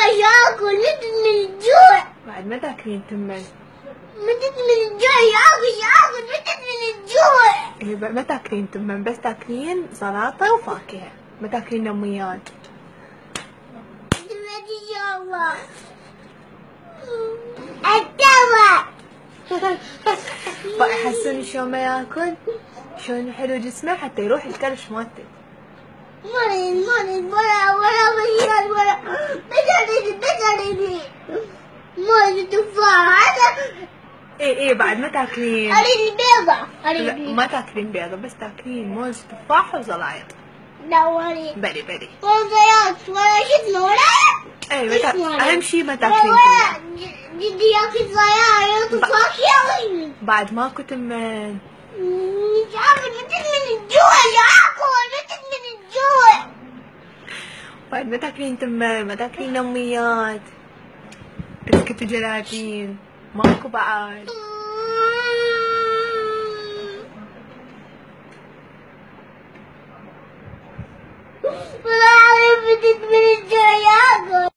ياكل متت من الجوع. بعد ما تاكلين تمن؟ متت من الجوع، ياكل متت من الجوع. إيه ما تاكلين تمن، بس تاكلين سلطة وفاكهة، ما تاكلين نميات. دلوقتي ان شاء الله التوى. فيحسن شلون ما ياكل، شلون حلو جسمه حتى يروح الكرش مالته. مريض ولا مليان ولا بجري مريض تفاح. ايه بعد ما تاكلين. اريد البيضة. لا ما تاكلين بيضة، بس تاكلين موز تفاح وزلايط. لا اريد بري وزيات ولا شو اسمه ولا ايه اهم شي ما تاكلين ولا جدي ياكل زيات وتفاح يا بعد ماكو تمن. مش عارف متت من الجوع، ياكل متت من الجوع. بعد ما تاكلين تمن، ما تاكلين نميات، بسكت وجلاتين، ماكو بعد. ولا عارف متت من الجوع، ياكل.